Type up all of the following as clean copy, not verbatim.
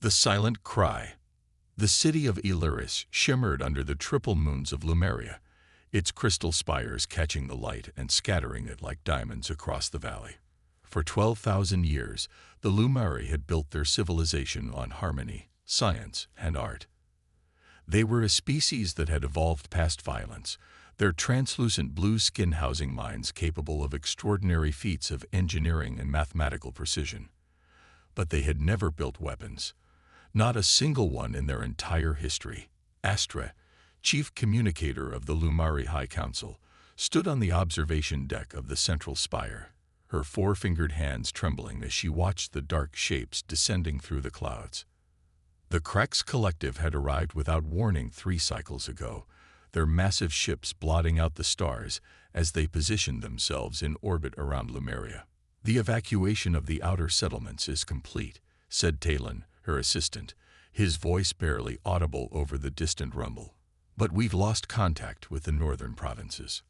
The Silent Cry. The city of Illyris shimmered under the triple moons of Lumeria, its crystal spires catching the light and scattering it like diamonds across the valley. For 12,000 years, the Lumari had built their civilization on harmony, science, and art. They were a species that had evolved past violence, their translucent blue skin housing minds capable of extraordinary feats of engineering and mathematical precision. But they had never built weapons. Not a single one in their entire history. Astra, chief communicator of the Lumari High Council, stood on the observation deck of the central spire, her four-fingered hands trembling as she watched the dark shapes descending through the clouds. The Krex Collective had arrived without warning 3 cycles ago, their massive ships blotting out the stars as they positioned themselves in orbit around Lumeria. "The evacuation of the outer settlements is complete," said Talon, her assistant, his voice barely audible over the distant rumble. "But we've lost contact with the northern provinces."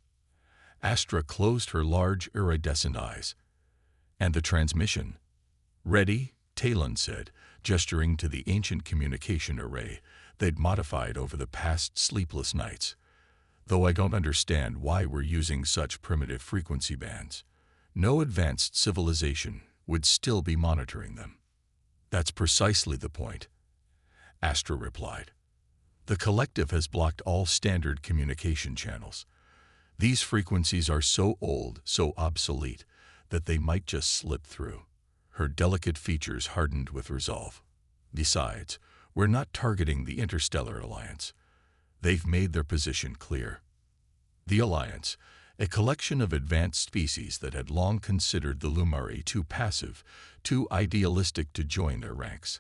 Astra closed her large iridescent eyes. "And the transmission?" "Ready," Talon said, gesturing to the ancient communication array they'd modified over the past sleepless nights. "Though I don't understand why we're using such primitive frequency bands. No advanced civilization would still be monitoring them." "That's precisely the point," Astra replied. "The Collective has blocked all standard communication channels. These frequencies are so old, so obsolete, that they might just slip through." Her delicate features hardened with resolve. "Besides, we're not targeting the Interstellar Alliance. They've made their position clear." The Alliance, a collection of advanced species that had long considered the Lumari too passive, too idealistic to join their ranks,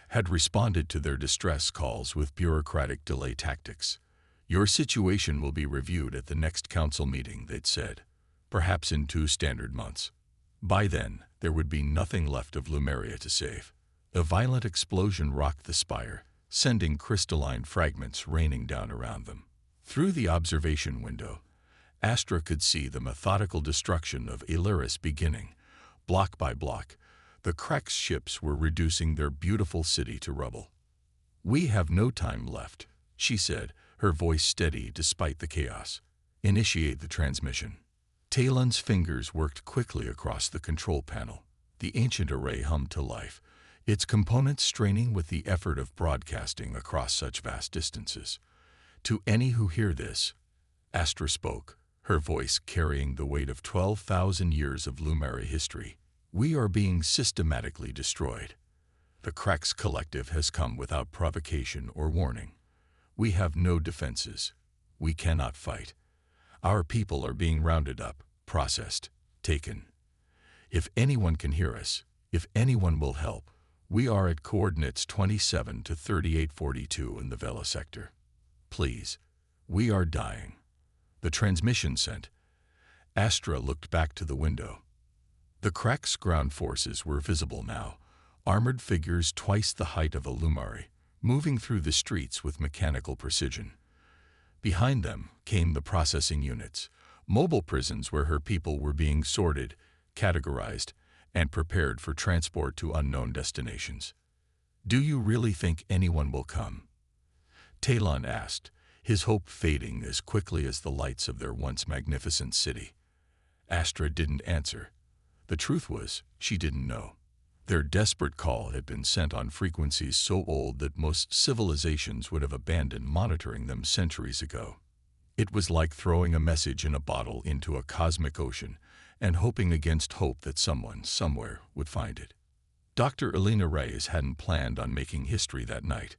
had responded to their distress calls with bureaucratic delay tactics. "Your situation will be reviewed at the next council meeting," they'd said, "perhaps in 2 standard months." By then, there would be nothing left of Lumeria to save. A violent explosion rocked the spire, sending crystalline fragments raining down around them. Through the observation window, Astra could see the methodical destruction of Illyris beginning. Block by block, the Krex ships were reducing their beautiful city to rubble. "We have no time left," she said, her voice steady despite the chaos. "Initiate the transmission." Talon's fingers worked quickly across the control panel. The ancient array hummed to life, its components straining with the effort of broadcasting across such vast distances. "To any who hear this," Astra spoke, her voice carrying the weight of 12,000 years of Lumari history, "we are being systematically destroyed. The Krex Collective has come without provocation or warning. We have no defenses. We cannot fight. Our people are being rounded up, processed, taken. If anyone can hear us, if anyone will help, we are at coordinates 27 to 3842 in the Vela sector. Please, we are dying." The transmission sent. Astra looked back to the window. The Krex ground forces were visible now, armored figures twice the height of a Lumari, moving through the streets with mechanical precision. Behind them came the processing units, mobile prisons where her people were being sorted, categorized, and prepared for transport to unknown destinations. "Do you really think anyone will come?" Talon asked, his hope fading as quickly as the lights of their once magnificent city. Astra didn't answer. The truth was, she didn't know. Their desperate call had been sent on frequencies so old that most civilizations would have abandoned monitoring them centuries ago. It was like throwing a message in a bottle into a cosmic ocean and hoping against hope that someone, somewhere, would find it. Dr. Elena Reyes hadn't planned on making history that night.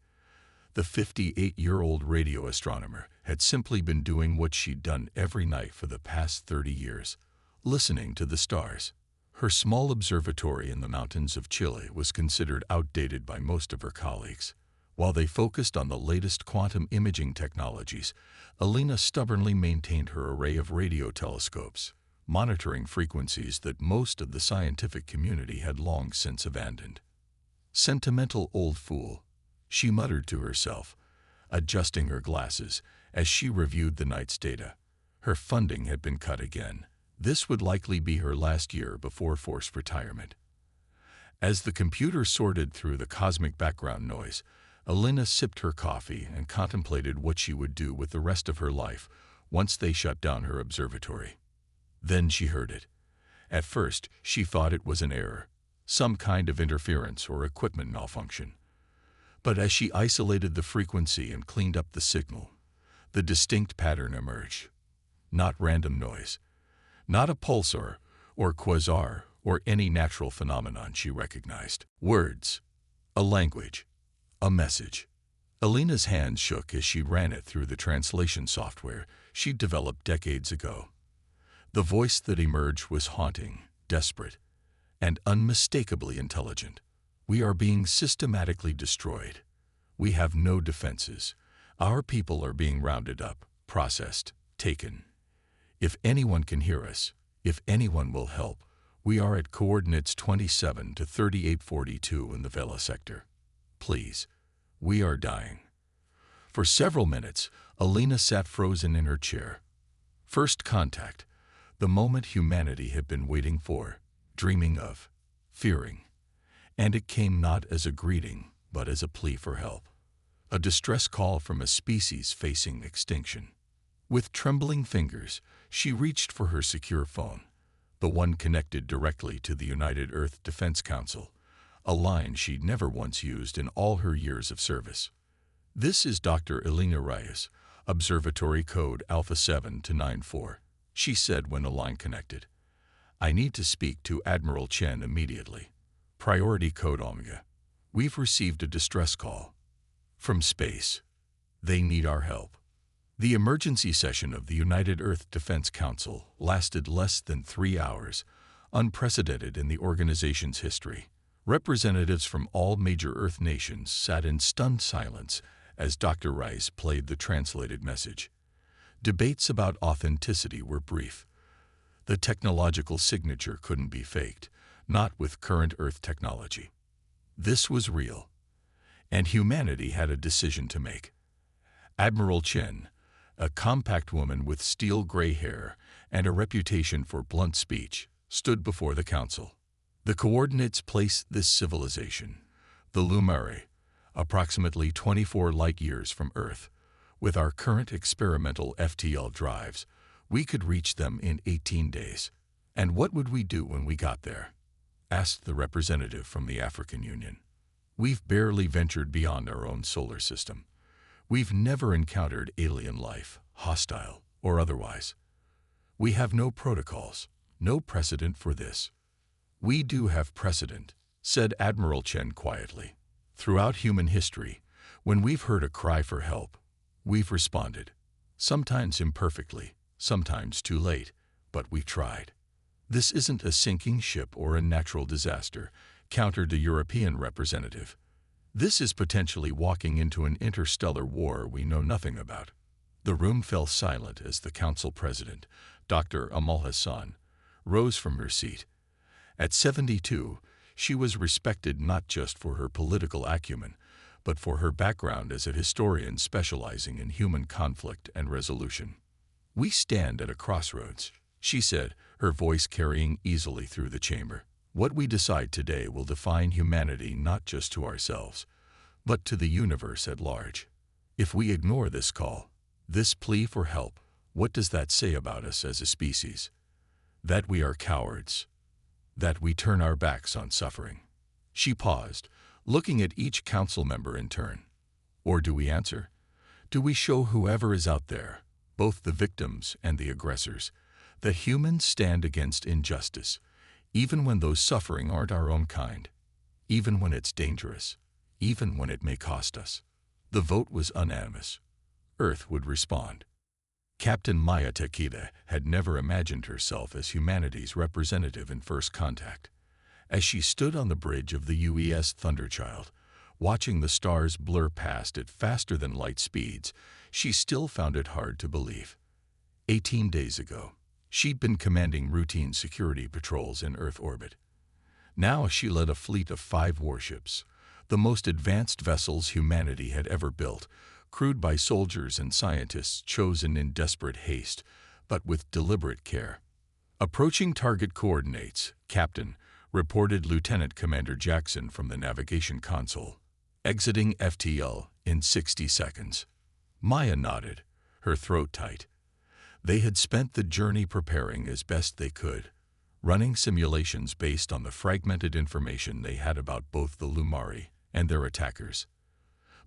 The 58-year-old radio astronomer had simply been doing what she'd done every night for the past 30 years, listening to the stars. Her small observatory in the mountains of Chile was considered outdated by most of her colleagues. While they focused on the latest quantum imaging technologies, Elena stubbornly maintained her array of radio telescopes, monitoring frequencies that most of the scientific community had long since abandoned. "Sentimental old fool," she muttered to herself, adjusting her glasses as she reviewed the night's data. Her funding had been cut again. This would likely be her last year before forced retirement. As the computer sorted through the cosmic background noise, Alina sipped her coffee and contemplated what she would do with the rest of her life once they shut down her observatory. Then she heard it. At first, she thought it was an error, some kind of interference or equipment malfunction. But as she isolated the frequency and cleaned up the signal, the distinct pattern emerged. Not random noise, not a pulsar or quasar or any natural phenomenon she recognized. Words, a language, a message. Alina's hands shook as she ran it through the translation software she'd developed decades ago. The voice that emerged was haunting, desperate, and unmistakably intelligent. We are being systematically destroyed. We have no defenses. Our people are being rounded up, processed, taken. If anyone can hear us, if anyone will help, we are at coordinates 27 to 3842 in the Vela sector. Please, we are dying. For several minutes, Alina sat frozen in her chair. First contact, the moment humanity had been waiting for, dreaming of, fearing. And it came not as a greeting, but as a plea for help. A distress call from a species facing extinction. With trembling fingers, she reached for her secure phone, the one connected directly to the United Earth Defense Council, a line she'd never once used in all her years of service. "This is Dr. Alina Reyes, Observatory Code Alpha 7 to 94, she said when the line connected. "I need to speak to Admiral Chen immediately. Priority Code Omega. We've received a distress call. From space. They need our help." The emergency session of the United Earth Defense Council lasted less than 3 hours, unprecedented in the organization's history. Representatives from all major Earth nations sat in stunned silence as Dr. Rice played the translated message. Debates about authenticity were brief. The technological signature couldn't be faked, not with current Earth technology. This was real, and humanity had a decision to make. Admiral Chen, a compact woman with steel-gray hair and a reputation for blunt speech, stood before the council. The coordinates placed this civilization, the Lumare, approximately 24 light-years from Earth. With our current experimental FTL drives, we could reach them in 18 days. "And what would we do when we got there?" asked the representative from the African Union. "We've barely ventured beyond our own solar system. We've never encountered alien life, hostile or otherwise. We have no protocols, no precedent for this." "We do have precedent," said Admiral Chen quietly. "Throughout human history, when we've heard a cry for help, we've responded. Sometimes imperfectly, sometimes too late, but we've tried. This isn't a sinking ship or a natural disaster," countered the European representative. "This is potentially walking into an interstellar war we know nothing about." The room fell silent as the council president, Dr. Amal Hassan, rose from her seat. At 72, she was respected not just for her political acumen, but for her background as a historian specializing in human conflict and resolution. "We stand at a crossroads," she said, her voice carrying easily through the chamber. "What we decide today will define humanity not just to ourselves, but to the universe at large. If we ignore this call, this plea for help, what does that say about us as a species? That we are cowards. That we turn our backs on suffering." She paused, looking at each council member in turn. "Or do we answer? Do we show whoever is out there, both the victims and the aggressors, that humans stand against injustice, even when those suffering aren't our own kind, even when it's dangerous, even when it may cost us?" The vote was unanimous. Earth would respond. Captain Maya Takeda had never imagined herself as humanity's representative in first contact. As she stood on the bridge of the UES Thunderchild, watching the stars blur past at faster than light speeds, she still found it hard to believe. 18 days ago, she'd been commanding routine security patrols in Earth orbit. Now she led a fleet of 5 warships, the most advanced vessels humanity had ever built, crewed by soldiers and scientists chosen in desperate haste, but with deliberate care. Approaching target coordinates, Captain, reported Lieutenant Commander Jackson from the navigation console, exiting FTL in 60 seconds. Maya nodded, her throat tight. They had spent the journey preparing as best they could, running simulations based on the fragmented information they had about both the Lumari and their attackers.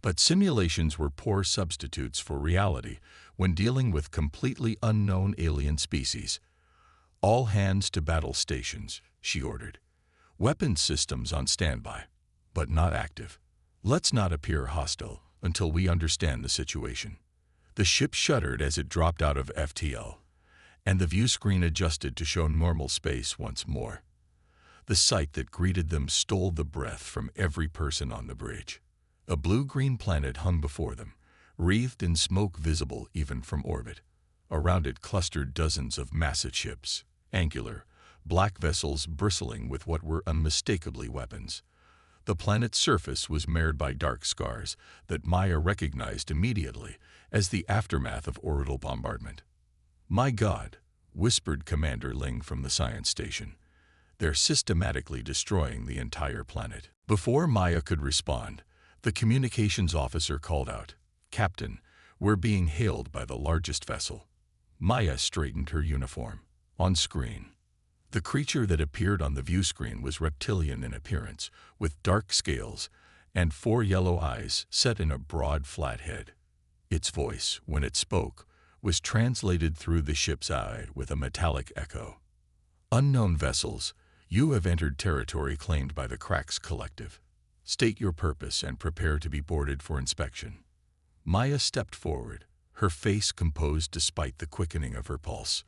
But simulations were poor substitutes for reality when dealing with completely unknown alien species. "All hands to battle stations," she ordered. "Weapons systems on standby, but not active. Let's not appear hostile until we understand the situation." The ship shuddered as it dropped out of FTL, and the view screen adjusted to show normal space once more. The sight that greeted them stole the breath from every person on the bridge. A blue-green planet hung before them, wreathed in smoke visible even from orbit. Around it clustered dozens of massive ships, angular, black vessels bristling with what were unmistakably weapons. The planet's surface was marred by dark scars that Maya recognized immediately as the aftermath of orbital bombardment. "My God," whispered Commander Ling from the science station. "They're systematically destroying the entire planet." Before Maya could respond, the communications officer called out, "Captain, we're being hailed by the largest vessel." Maya straightened her uniform. On screen, the creature that appeared on the view screen was reptilian in appearance, with dark scales and 4 yellow eyes set in a broad, flat head. Its voice, when it spoke, was translated through the ship's eye with a metallic echo. "Unknown vessels, you have entered territory claimed by the Cracks Collective. State your purpose and prepare to be boarded for inspection." Maya stepped forward, her face composed despite the quickening of her pulse.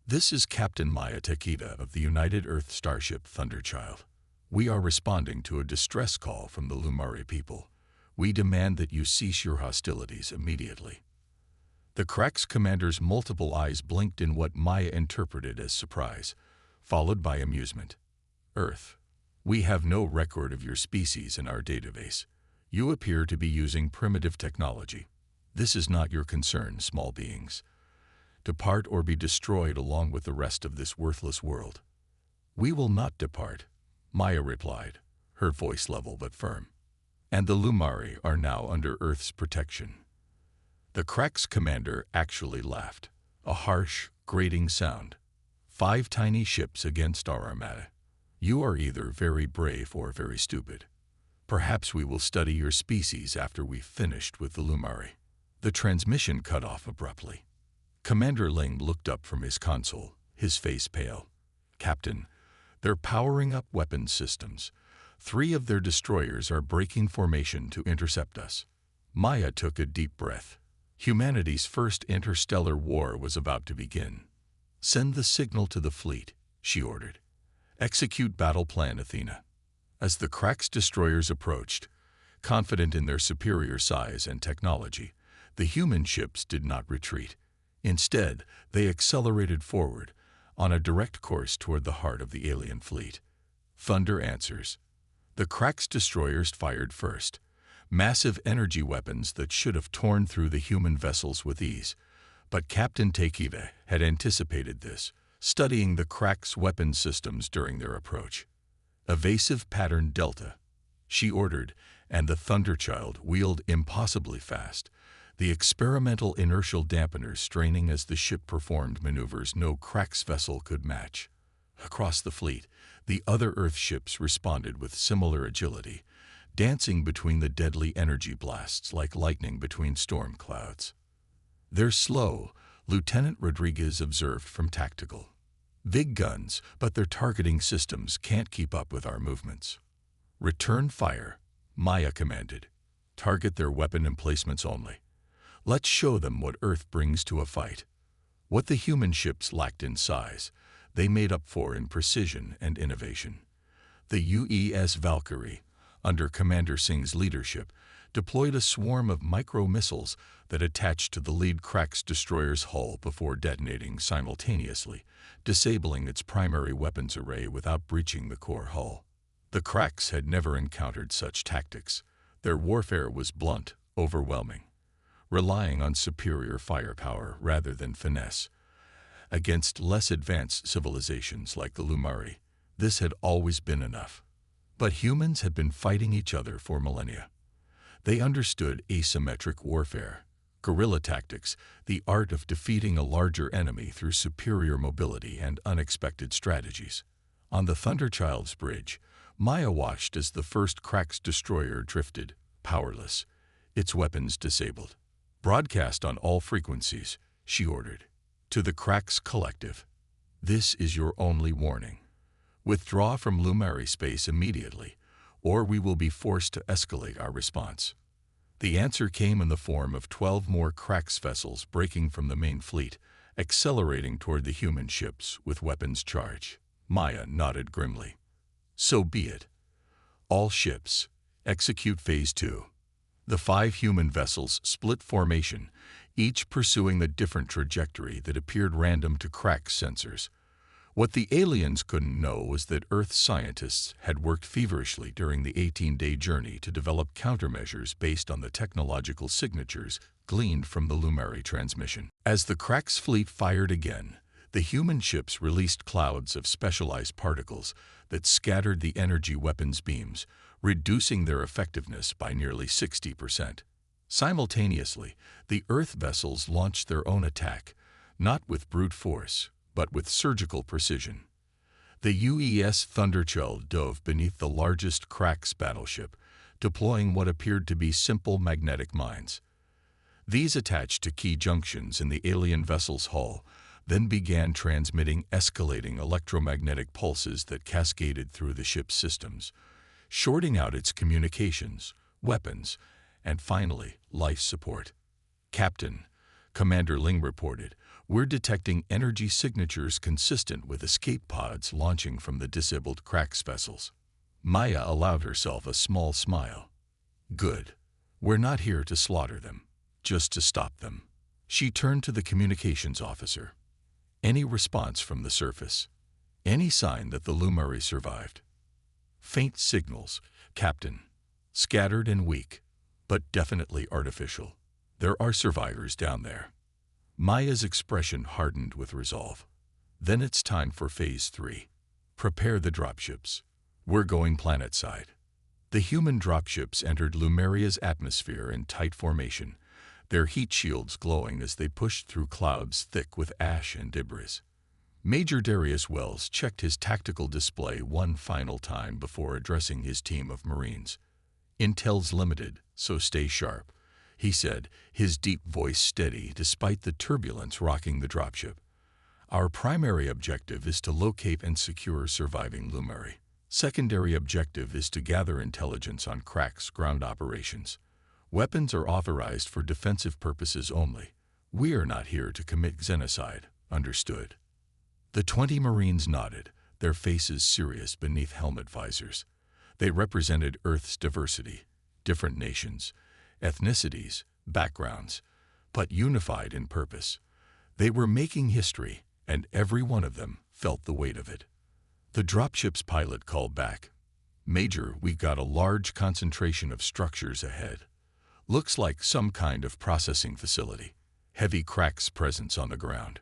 "This is Captain Maya Takeda of the United Earth starship Thunderchild. We are responding to a distress call from the Lumari people. We demand that you cease your hostilities immediately." The Cracks commander's multiple eyes blinked in what Maya interpreted as surprise, followed by amusement. "Earth, we have no record of your species in our database. You appear to be using primitive technology. This is not your concern, small beings. Depart or be destroyed along with the rest of this worthless world." "We will not depart," Maya replied, her voice level but firm. "And the Lumari are now under Earth's protection." The Cracks commander actually laughed, a harsh, grating sound. "5 tiny ships against our armada. You are either very brave or very stupid. Perhaps we will study your species after we've finished with the Lumari." The transmission cut off abruptly. Commander Ling looked up from his console, his face pale. "Captain, they're powering up weapons systems. 3 of their destroyers are breaking formation to intercept us." Maya took a deep breath. Humanity's first interstellar war was about to begin. "Send the signal to the fleet," she ordered. "Execute battle plan Athena." As the Cracks destroyers approached, confident in their superior size and technology, the human ships did not retreat. Instead, they accelerated forward, on a direct course toward the heart of the alien fleet. Thunder answers. The Cracks destroyers fired first, massive energy weapons that should have torn through the human vessels with ease. But Captain Takeda had anticipated this, studying the Cracks' weapon systems during their approach. "Evasive pattern Delta," she ordered, and the Thunderchild wheeled impossibly fast, the experimental inertial dampeners straining as the ship performed maneuvers no Cracks vessel could match. Across the fleet, the other Earth ships responded with similar agility, dancing between the deadly energy blasts like lightning between storm clouds. "They're slow," Lieutenant Rodriguez observed from tactical. "Big guns, but their targeting systems can't keep up with our movements." "Return fire," Maya commanded. "Target their weapon emplacements only. Let's show them what Earth brings to a fight." What the human ships lacked in size, they made up for in precision and innovation. The UES Valkyrie, under Commander Singh's leadership, deployed a swarm of micro-missiles that attached to the lead Cracks destroyer's hull before detonating simultaneously, disabling its primary weapons array without breaching the core hull. The Cracks had never encountered such tactics. Their warfare was blunt, overwhelming, relying on superior firepower rather than finesse. Against less advanced civilizations like the Lumari, This had always been enough. But humans had been fighting each other for millennia. They understood asymmetric warfare, guerrilla tactics, the art of defeating a larger enemy through superior mobility and unexpected strategies. On the Thunderchild's bridge, Maya watched as the first Krax destroyer drifted, powerless, its weapons disabled. "Broadcast on all frequencies," she ordered. "To the Krax Collective. This is your only warning. Withdraw from Lumari space immediately, or we will be forced to escalate our response." The answer came in the form of 12 more Krax vessels breaking from the main fleet, accelerating toward the human ships with weapons charged. Maya nodded grimly. "So be it. All ships, execute Phase 2. The 5 human vessels split formation, each pursuing a different trajectory that appeared random to Krax sensors. What the aliens couldn't know was that Earth scientists had worked feverishly during the 18-day journey to develop countermeasures based on the technological signatures gleaned from the Lumari transmission. As the Krax fleet fired again, the human ships released clouds of specialized particles that scattered the energy weapons beams, reducing their effectiveness by nearly 60%. Simultaneously, the Earth vessels launched their own attack, not with brute force, but with surgical precision. The UES Thunderchild dove beneath the largest Krax battleship, deploying what appeared to be simple magnetic mines. These attached to key junctions in the alien vessel's hull, then began transmitting escalating electromagnetic pulses that cascaded through the ship's systems, shorting out its communications, weapons, and finally, life support. "Captain," Commander Ling reported, "we're detecting energy signatures consistent with escape pods launching from the disabled Krax vessels." Maya allowed herself a small smile. "Good. We're not here to slaughter them, just to stop them." She turned to the communications officer. "Any response from the surface? Any sign that the Lumari survived?" "Faint signals, Captain. Scattered and weak, but definitely artificial. There are survivors down there." Maya's expression hardened with resolve. "Then it's time for Phase 3. Prepare the dropships. We're going planet-side." The human dropships entered Lumeria's atmosphere in tight formation, their heat shields glowing as they pushed through clouds thick with ash and debris. Major Darius Wells checked his tactical display one final time before addressing his team of Marines. "Intel's limited, so stay sharp," he said, his deep voice steady despite the turbulence rocking the dropship. "Our primary objective is to locate and secure surviving Lumari. Secondary objective is to gather intelligence on Krax ground operations. Weapons are authorized for defensive purposes only. We are not here to commit genocide, understood?" The 20 Marines nodded, their faces serious beneath helmet visors. They represented Earth's diversity, different nations, ethnicities, backgrounds, but unified in purpose. They were making history, and every one of them felt the weight of it. The dropship's pilot called back. "Major, we got a large concentration of structures ahead. Looks like some kind of processing facility. Heavy Krax presence on the ground."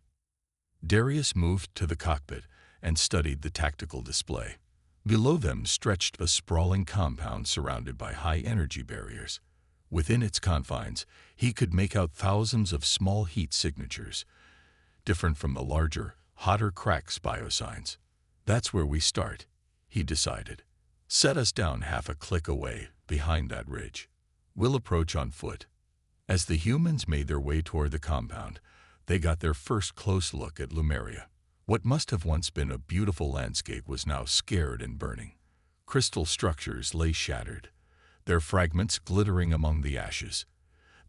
Darius moved to the cockpit and studied the tactical display. Below them stretched a sprawling compound surrounded by high-energy barriers. Within its confines, he could make out thousands of small heat signatures, different from the larger, hotter Krax biosigns. "That's where we start," he decided. "Set us down half a click away, behind that ridge. We'll approach on foot." As the humans made their way toward the compound, they got their first close look at Lumeria. What must have once been a beautiful landscape was now scared and burning. Crystal structures lay shattered, their fragments glittering among the ashes.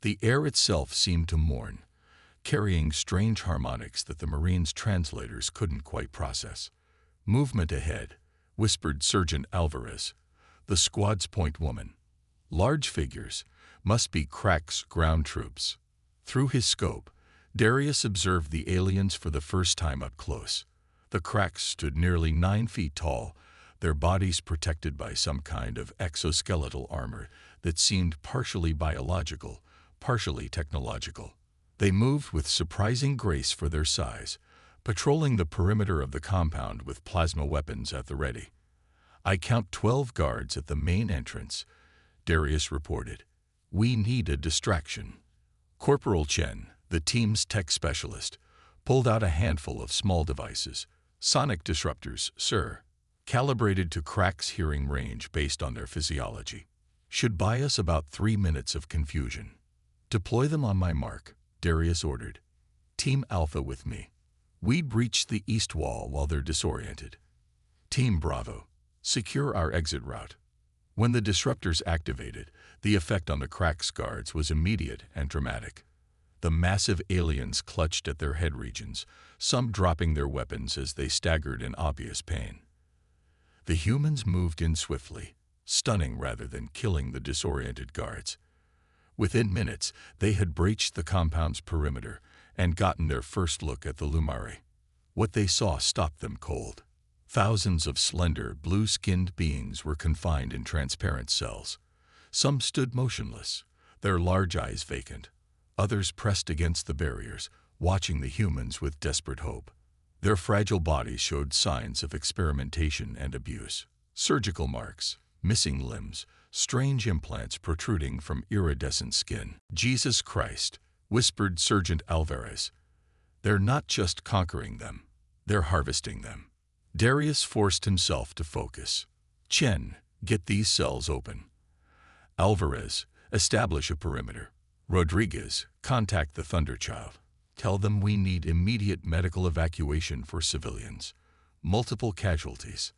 The air itself seemed to mourn, carrying strange harmonics that the Marines' translators couldn't quite process. "Movement ahead," whispered Sergeant Alvarez, the squad's point woman. "Large figures, must be Krax ground troops." Through his scope, Darius observed the aliens for the first time up close. The Krax stood nearly 9 feet tall, their bodies protected by some kind of exoskeletal armor that seemed partially biological, partially technological. They moved with surprising grace for their size, patrolling the perimeter of the compound with plasma weapons at the ready. I count 12 guards at the main entrance, Darius reported. We need a distraction. Corporal Chen, the team's tech specialist, pulled out a handful of small devices. Sonic disruptors, sir, calibrated to Crack's hearing range based on their physiology. Should buy us about 3 minutes of confusion. Deploy them on my mark, Darius ordered. Team Alpha with me. We breach the east wall while they're disoriented. Team Bravo, secure our exit route. When the disruptors activated, the effect on the Crack's guards was immediate and dramatic. The massive aliens clutched at their head regions, some dropping their weapons as they staggered in obvious pain. The humans moved in swiftly, stunning rather than killing the disoriented guards. Within minutes, they had breached the compound's perimeter and gotten their first look at the Lumari. What they saw stopped them cold. Thousands of slender, blue-skinned beings were confined in transparent cells. Some stood motionless, their large eyes vacant. Others pressed against the barriers, watching the humans with desperate hope. Their fragile bodies showed signs of experimentation and abuse. Surgical marks, missing limbs, strange implants protruding from iridescent skin. Jesus Christ, whispered Sergeant Alvarez. They're not just conquering them, they're harvesting them. Darius forced himself to focus. Chen, get these cells open. Alvarez, establish a perimeter. Rodriguez, contact the Thunderchild. Tell them we need immediate medical evacuation for civilians. Multiple casualties.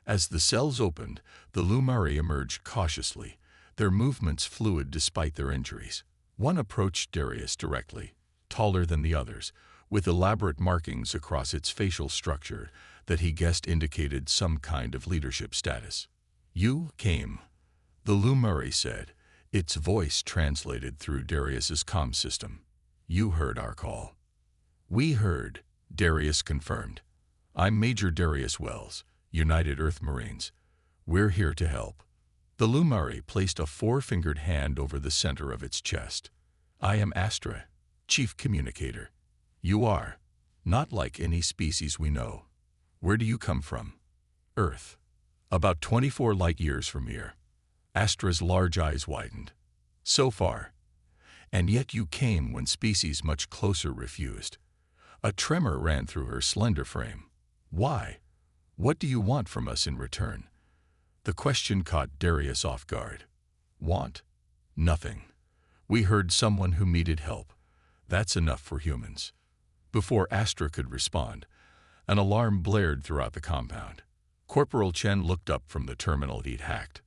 As the cells opened, the Lumari emerged cautiously, their movements fluid despite their injuries. One approached Darius directly, taller than the others, with elaborate markings across its facial structure that he guessed indicated some kind of leadership status. You came, the Lumari said, its voice translated through Darius's comm system. You heard our call. We heard, Darius confirmed. I'm Major Darius Wells, United Earth Marines. We're here to help. The Lumari placed a 4-fingered hand over the center of its chest. I am Astra, Chief Communicator. You are, not like any species we know. Where do you come from? Earth. About 24 light years from here. Astra's large eyes widened. So far. And yet you came when species much closer refused. A tremor ran through her slender frame. Why? What do you want from us in return? The question caught Darius off guard. Want? Nothing. We heard someone who needed help. That's enough for humans. Before Astra could respond, an alarm blared throughout the compound. Corporal Chen looked up from the terminal he'd hacked.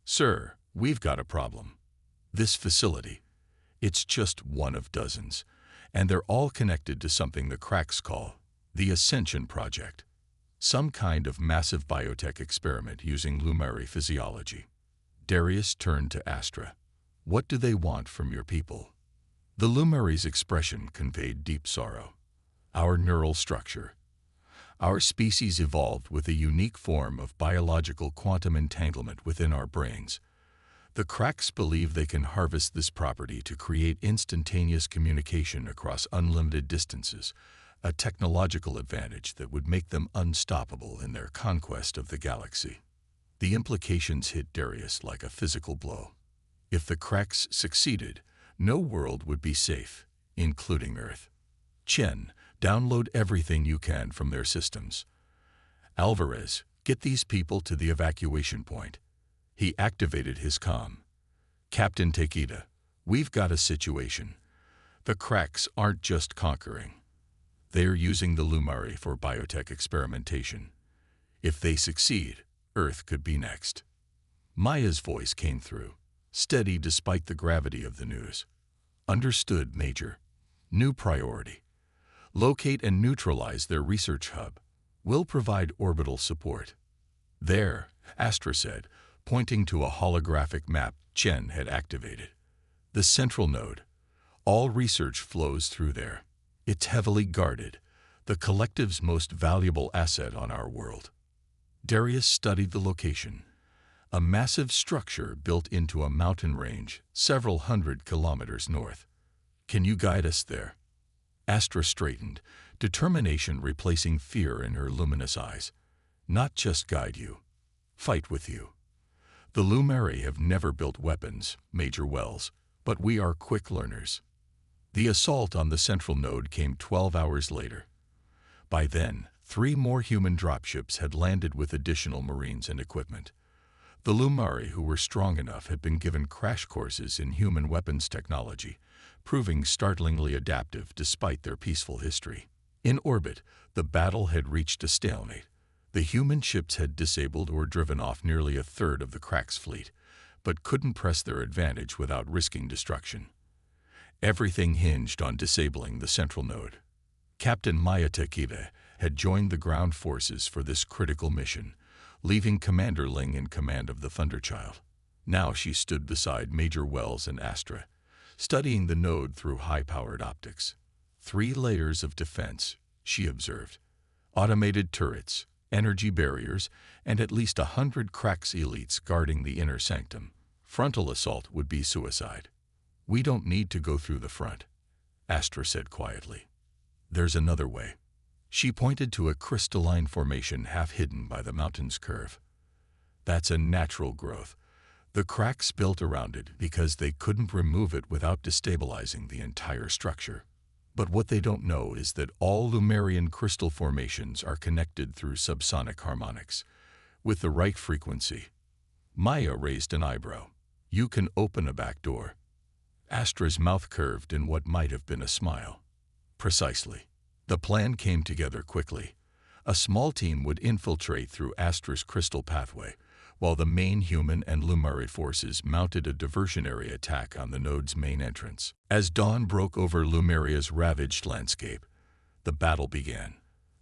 Sir, we've got a problem. This facility, it's just one of dozens, and they're all connected to something the Cracks call the Ascension Project. Some kind of massive biotech experiment using Lumari physiology. Darius turned to Astra. What do they want from your people? The Lumari's expression conveyed deep sorrow. Our neural structure. Our species evolved with a unique form of biological quantum entanglement within our brains. The Cracks believe they can harvest this property to create instantaneous communication across unlimited distances, a technological advantage that would make them unstoppable in their conquest of the galaxy. The implications hit Darius like a physical blow. If the Cracks succeeded, no world would be safe, including Earth. Chen, download everything you can from their systems. Alvarez, get these people to the evacuation point. He activated his comm. Captain Takeda, we've got a situation. The Cracks aren't just conquering. They're using the Lumari for biotech experimentation. If they succeed, Earth could be next. Maya's voice came through, steady despite the gravity of the news. Understood, Major. New priority. Locate and neutralize their research hub. We'll provide orbital support. There, Astra said, pointing to a holographic map Chen had activated. The central node. All research flows through there. It's heavily guarded, the collective's most valuable asset on our world. Darius studied the location. A massive structure built into a mountain range several hundred kilometers north. Can you guide us there? Astra straightened, determination replacing fear in her luminous eyes. Not just guide you, fight with you. The Lumari have never built weapons, Major Wells, but we are quick learners. The assault on the central node came 12 hours later. By then, 3 more human dropships had landed with additional Marines and equipment. The Lumari, who were strong enough, had been given crash courses in human weapons technology, proving startlingly adaptive despite their peaceful history. In orbit, the battle had reached a stalemate. The human ships had disabled or driven off nearly a third of the Cracks fleet, but couldn't press their advantage without risking destruction. Everything hinged on disabling the central node. Captain Maya Tekive had joined the ground forces for this critical mission, leaving Commander Ling in command of the Thunderchild. Now she stood beside Major Wells and Astra, studying the node through high-powered optics. 3 layers of defense, she observed. Automated turrets, energy barriers, and at least 100 Cracks elites guarding the inner sanctum. Frontal assault would be suicide. We don't need to go through the front, Astra said quietly. There's another way. She pointed to a crystalline formation half hidden by the mountain's curve. That's a natural growth. The Cracks built around it because they couldn't remove it without destabilizing the entire structure. But what they don't know is that all Lumarian crystal formations are connected through subsonic harmonics, with the right frequency. Maya raised an eyebrow. You can open a back door. Astra's mouth curved in what might have been a smile. Precisely. The plan came together quickly. A small team would infiltrate through Astra's crystal pathway, while the main human and Lumari forces mounted a diversionary attack on the node's main entrance. As dawn broke over Lumeria's ravaged landscape, the battle began.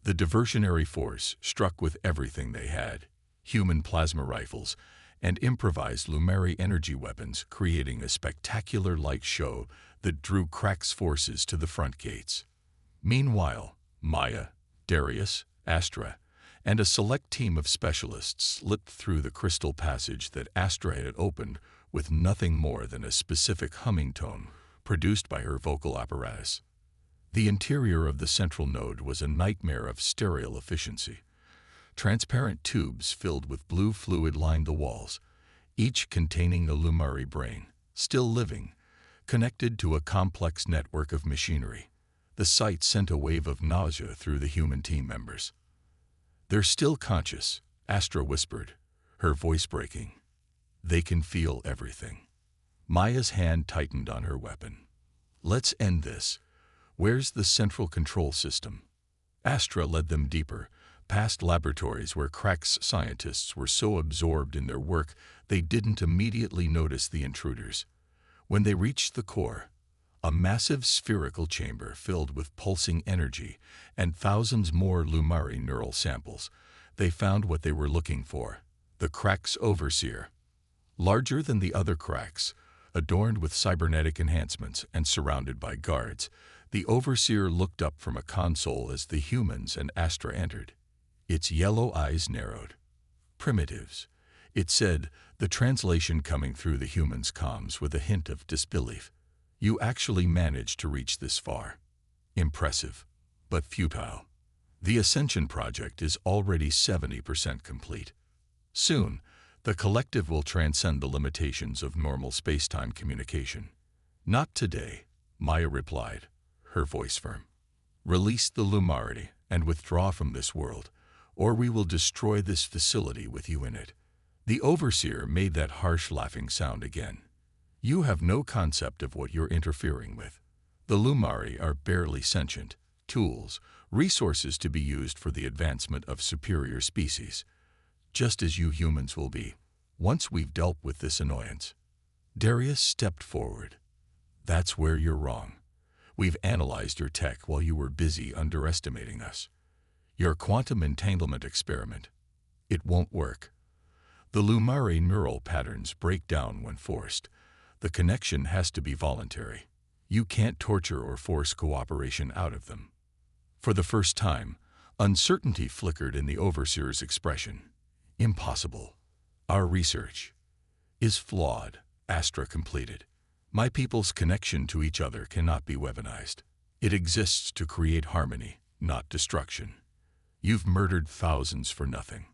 The diversionary force struck with everything they had, human plasma rifles and improvised Lumari energy weapons, creating a spectacular light show that drew Cracks forces to the front gates. Meanwhile, Maya, Darius, Astra, and a select team of specialists slipped through the crystal passage that Astra had opened with nothing more than a specific humming tone produced by her vocal apparatus. The interior of the central node was a nightmare of stereo efficiency. Transparent tubes filled with blue fluid lined the walls, each containing a Lumari brain, still living, connected to a complex network of machinery. The sight sent a wave of nausea through the human team members. They're still conscious, Astra whispered, her voice breaking. They can feel everything. Maya's hand tightened on her weapon. Let's end this. Where's the central control system? Astra led them deeper, past laboratories where Cracks scientists were so absorbed in their work they didn't immediately notice the intruders. When they reached the core, a massive spherical chamber filled with pulsing energy and thousands more Lumari neural samples, they found what they were looking for, the Cracks Overseer. Larger than the other Cracks, adorned with cybernetic enhancements and surrounded by guards, the Overseer looked up from a console as the humans and Astra entered. Its yellow eyes narrowed. Primitives, it said, the translation coming through the humans' comms with a hint of disbelief. You actually managed to reach this far. Impressive, but futile. The Ascension project is already 70% complete. Soon, the collective will transcend the limitations of normal space-time communication. Not today, Maya replied, her voice firm. Release the Lumari and withdraw from this world, or we will destroy this facility with you in it. The Overseer made that harsh laughing sound again. You have no concept of what you're interfering with. The Lumari are barely sentient, tools, resources to be used for the advancement of superior species, just as you humans will be, once we've dealt with this annoyance. Darius stepped forward. That's where you're wrong. We've analyzed your tech while you were busy underestimating us. Your quantum entanglement experiment. It won't work. The Lumari neural patterns break down when forced. The connection has to be voluntary. You can't torture or force cooperation out of them. For the first time, uncertainty flickered in the Overseer's expression. Impossible. Our research is flawed, Astra completed. My people's connection to each other cannot be weaponized. It exists to create harmony, not destruction. You've murdered thousands for nothing.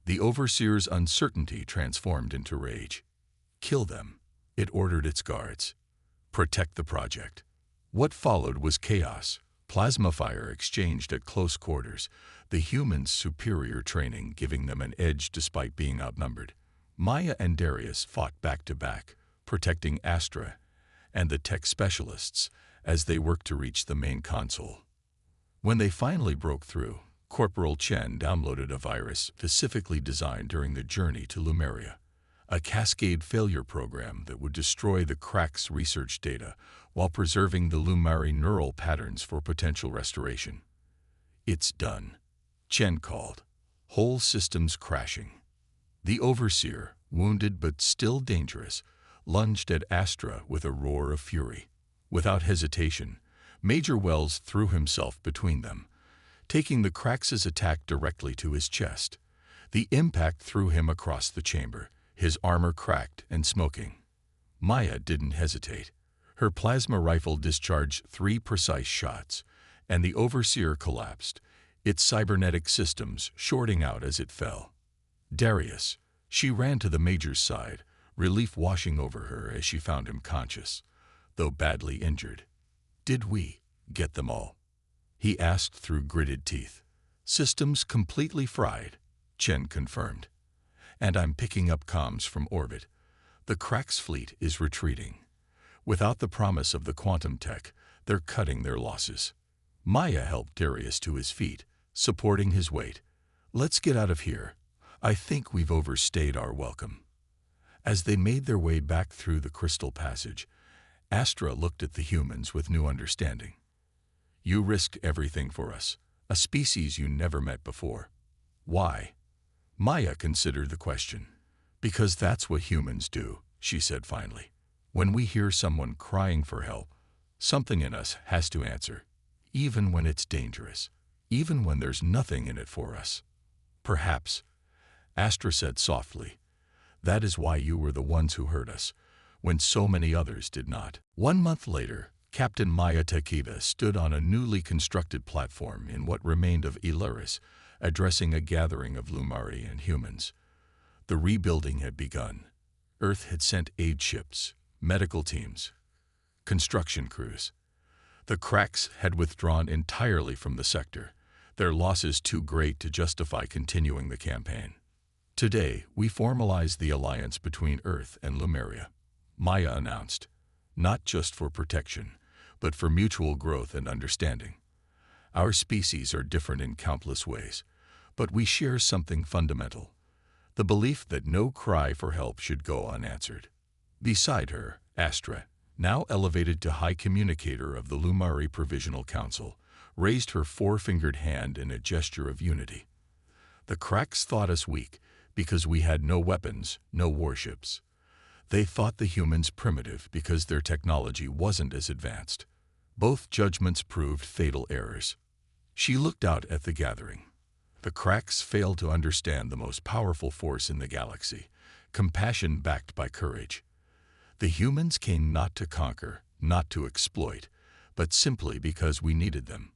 The Overseer's uncertainty transformed into rage. Kill them, it ordered its guards. Protect the project. What followed was chaos. Plasma fire exchanged at close quarters, the humans' superior training giving them an edge despite being outnumbered. Maya and Darius fought back to back, protecting Astra and the tech specialists as they worked to reach the main console. When they finally broke through, Corporal Chen downloaded a virus specifically designed during the journey to Lumeria, a cascade failure program that would destroy the Crack's research data while preserving the Lumari neural patterns for potential restoration. It's done, Chen called, whole systems crashing. The Overseer, wounded but still dangerous, lunged at Astra with a roar of fury. Without hesitation, Major Wells threw himself between them, taking the Crax's attack directly to his chest. The impact threw him across the chamber, his armor cracked and smoking. Maya didn't hesitate. Her plasma rifle discharged 3 precise shots, and the Overseer collapsed, its cybernetic systems shorting out as it fell. Darius, she ran to the Major's side, relief washing over her as she found him conscious, though badly injured. "Did we get them all?" he asked through gritted teeth. "Systems completely fried," Chen confirmed. "And I'm picking up comms from orbit. The Crack's fleet is retreating. Without the promise of the quantum tech, they're cutting their losses." Maya helped Darius to his feet, supporting his weight. "Let's get out of here. I think we've overstayed our welcome." As they made their way back through the crystal passage, Astra looked at the humans with new understanding. "You risked everything for us, a species you never met before. Why?" Maya considered the question. "Because that's what humans do," she said finally. "When we hear someone crying for help, something in us has to answer, even when it's dangerous, even when there's nothing in it for us." "Perhaps," Astra said softly, "that is why you were the ones who hurt us, when so many others did not." 1 month later, Captain Maya Tekiva stood on a newly constructed platform in what remained of Illyris, addressing a gathering of Lumari and humans. The rebuilding had begun. Earth had sent aid ships, medical teams, construction crews. The Cracks had withdrawn entirely from the sector, their losses too great to justify continuing the campaign. "Today, we formalize the alliance between Earth and Lumeria," Maya announced, "not just for protection, but for mutual growth and understanding. Our species are different in countless ways, but we share something fundamental, the belief that no cry for help should go unanswered." Beside her, Astra, now elevated to High Communicator of the Lumari Provisional Council, raised her 4-fingered hand in a gesture of unity. "The Cracks thought us weak because we had no weapons, no warships. They thought the humans primitive because their technology wasn't as advanced. Both judgments proved fatal errors." She looked out at the gathering. The Cracks failed to understand the most powerful force in the galaxy, compassion backed by courage. The humans came not to conquer, not to exploit, but simply because we needed them.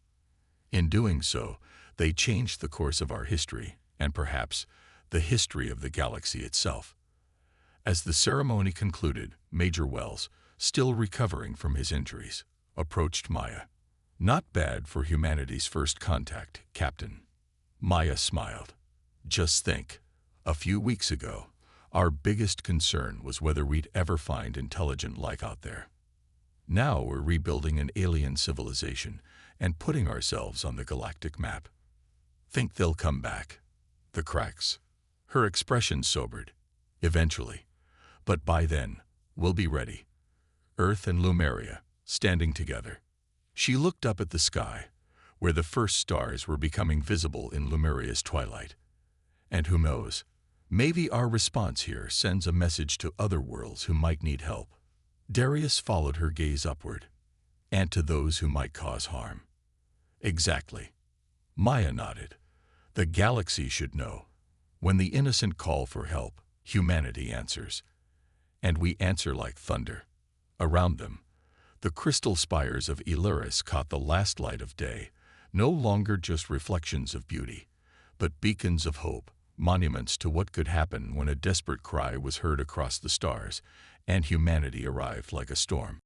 In doing so, they changed the course of our history, and perhaps the history of the galaxy itself. As the ceremony concluded, Major Wells, still recovering from his injuries, approached Maya. "Not bad for humanity's first contact, Captain." Maya smiled. "Just think, a few weeks ago, our biggest concern was whether we'd ever find intelligent life out there. Now we're rebuilding an alien civilization and putting ourselves on the galactic map. Think they'll come back? The Cracks?" Her expression sobered. "Eventually. But by then, we'll be ready. Earth and Lumeria, standing together." She looked up at the sky, where the first stars were becoming visible in Lumeria's twilight. "And who knows, maybe our response here sends a message to other worlds who might need help." Darius followed her gaze upward. "And to those who might cause harm." "Exactly." Maya nodded. "The galaxy should know. When the innocent call for help, humanity answers. And we answer like thunder." Around them, the crystal spires of Illyris caught the last light of day, no longer just reflections of beauty, but beacons of hope, monuments to what could happen when a desperate cry was heard across the stars, and humanity arrived like a storm.